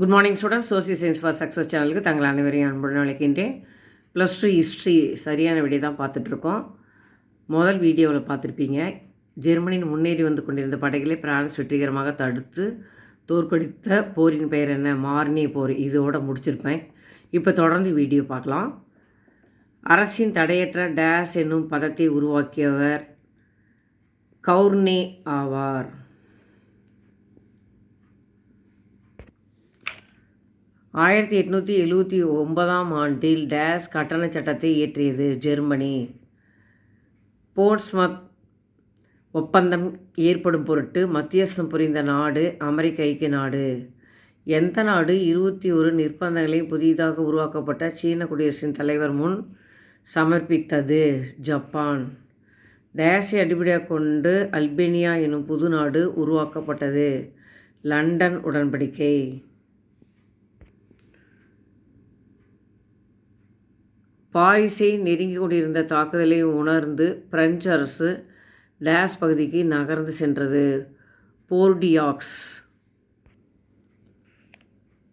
Good morning students. Social science for success சேனலுக்கு தங்கள் அனைவரையும் அன்புடன் அழைக்கின்றேன். +2 ஹிஸ்ட்ரி சரியான விடை தான் பார்த்துட்ருக்கோம். முதல் வீடியோவில் பார்த்துருப்பீங்க, ஜெர்மனியின் முன்னேறி வந்து கொண்டிருந்த படைகளை பிரான்ஸ் வெற்றிகரமாக தடுத்து தோற்கடித்த போரின் பெயர் என்ன? மார்னியே போர். இதோடு முடிச்சிருப்பேன். இப்போ தொடர்ந்து வீடியோ பார்க்கலாம். அரசின் தடையற்ற டேஸ் என்னும் பதத்தை உருவாக்கியவர் கவுர்னே ஆவார். 1879ஆம் ஆண்டில் டேஸ் கட்டண சட்டத்தை இயற்றியது? ஜெர்மனி. போர்ட்ஸ்மத் ஒப்பந்தம் ஏற்படும் பொருட்டு மத்தியஸ்தம் புரிந்த நாடு அமெரிக்க ஐக்கிய நாடு. எந்த நாடு 21 நிர்பந்தங்களை புதிதாக உருவாக்கப்பட்ட சீன குடியரசின் தலைவர் முன் சமர்ப்பித்தது? ஜப்பான். டேஸை அடிப்படையாக கொண்டு அல்பேனியா எனும் புது நாடு உருவாக்கப்பட்டது? லண்டன் உடன்படிக்கை. பாரிஸை நெருங்கி கொண்டிருந்த தாக்குதலை உணர்ந்து பிரெஞ்சு அரசு டேஸ் பகுதிக்கு நகர்ந்து சென்றது? போர்டியாக்ஸ்.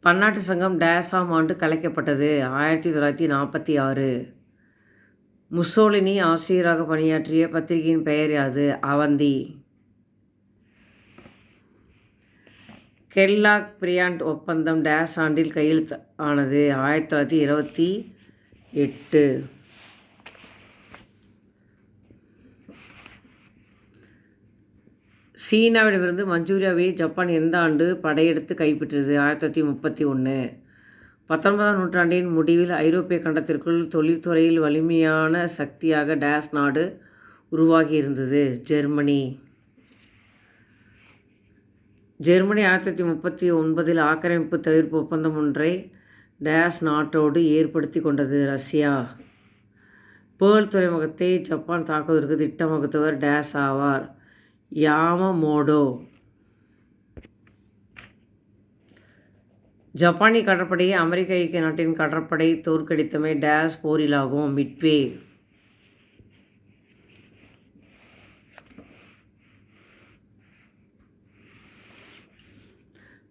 பன்னாட்டு சங்கம் டேஸாம் ஆண்டு கலைக்கப்பட்டது? 1946. முசோலினி ஆசிரியராக பணியாற்றிய பத்திரிகையின் பெயர் யாது? அவந்தி. கெல்லாக் பிரியாண்ட் ஒப்பந்தம் டேஸ் ஆண்டில் கையெழுத்து ஆனது? 1928. சீனாவிடமிருந்து மஞ்சூரியாவை ஜப்பான் எந்த ஆண்டு படையெடுத்து கைப்பற்றியது? 1931. 19ஆம் நூற்றாண்டின் முடிவில் ஐரோப்பிய கண்டத்திற்குள் தொழில்துறையில் வலிமையான சக்தியாக டேஸ் நாடு உருவாகியிருந்தது? ஜெர்மனி. ஜெர்மனி 1939இல் ஆக்கிரமிப்பு தவிர்ப்பு ஒப்பந்தம் ஒன்றை டேஸ் நாட்டோடு ஏற்படுத்தி கொண்டது? ரஷ்யா. பேர்ல் துறைமுகத்தை ஜப்பான் தாக்குவதற்கு திட்டம் வகுத்தவர் டேஸ் ஆவார்? யாமமோடோ. ஜப்பானிய கடற்படையை அமெரிக்க ஐக்கிய நாட்டின் கடற்படை தோற்கடித்தமை டேஸ் போரிலாகும்? மிட்வே.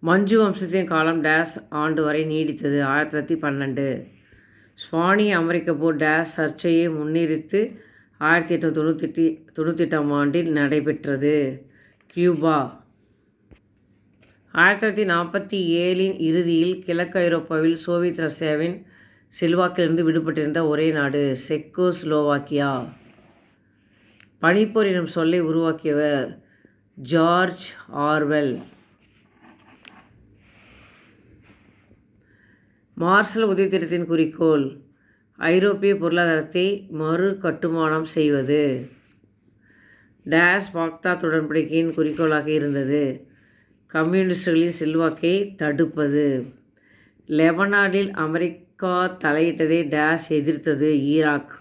மஞ்சு வம்சத்தின் காலம் டேஸ் ஆண்டு வரை நீடித்தது? 1912. ஸ்பானிய அமெரிக்க போர் டேஸ் சர்ச்சையை முன்னிறுத்து 1898ஆம் ஆண்டில் நடைபெற்றது? கியூபா. 1947இன் இறுதியில் கிழக்கு ஐரோப்பாவில் சோவியத் ரஷ்யாவின் செல்வாக்கிலிருந்து விடுபட்டிருந்த ஒரே நாடு? செக்கோஸ்லோவாக்கியா. பனிப்போர் எனும் சொல்லை உருவாக்கியவர்? George Orwell. மார்ஷல் உதவித்திட்டத்தின் குறிக்கோள்? ஐரோப்பிய பொருளாதாரத்தை மறு கட்டுமானம் செய்வது? டேஸ் பாக்தாத் உடன்படிக்கையின் குறிக்கோளாக இருந்தது? கம்யூனிஸ்டுகளின் செல்வாக்கை தடுப்பது? லெபனானில் அமெரிக்கா தலையிட்டதை டேஸ் எதிர்த்தது? ஈராக்.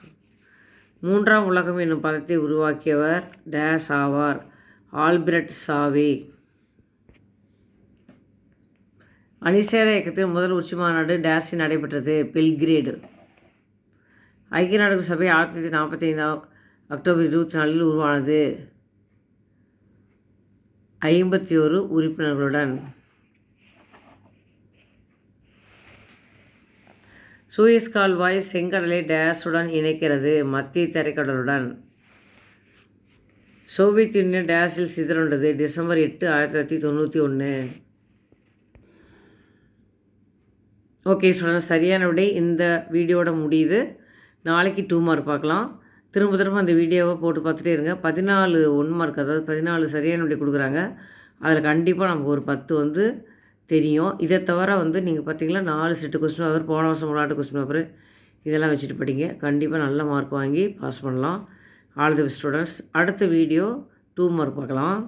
3ஆம் உலகம் என்னும் பதத்தை உருவாக்கியவர் டேஸ் ஆவார்? ஆல்பிரட் சாவே. அணிசேரா இயக்கத்தின் முதல் உச்சி மாநாடு டேஸில் நடைபெற்றது? பெல்கிரேடு. ஐக்கிய நாடுகள் சபை 1945 அக்டோபர் 24இல் உருவானது? 51 உறுப்பினர்களுடன். சூயஸ் கால்வாய் செங்கடலை டேஸுடன் இணைக்கிறது? மத்திய தரைக்கடலுடன். சோவியத் யூனியன் டேஸில் சிதறுண்டது? டிசம்பர் 8, 1991. ஓகே ஸ்டூடெண்ட்ஸ், சரியான விடை இந்த வீடியோட முடியுது. நாளைக்கு 2 மார்க் பார்க்கலாம். திரும்ப அந்த வீடியோவை போட்டு பார்த்துட்டே இருங்க. 14 1 மார்க், அதாவது 14 சரியான விடை கொடுக்குறாங்க. அதில் கண்டிப்பாக நமக்கு ஒரு 10 தெரியும். இதை தவிர நீங்கள் பார்த்தீங்கன்னா 4 செட்டு கொஸ்டின் பேப்பர், போன வருஷம் விளையாட்டு கொஸ்டின் பேப்பர் இதெல்லாம் வச்சுட்டு படிங்க. கண்டிப்பாக நல்ல மார்க் வாங்கி பாஸ் பண்ணலாம். All the best students. அடுத்த வீடியோ 2 மார்க் பார்க்கலாம்.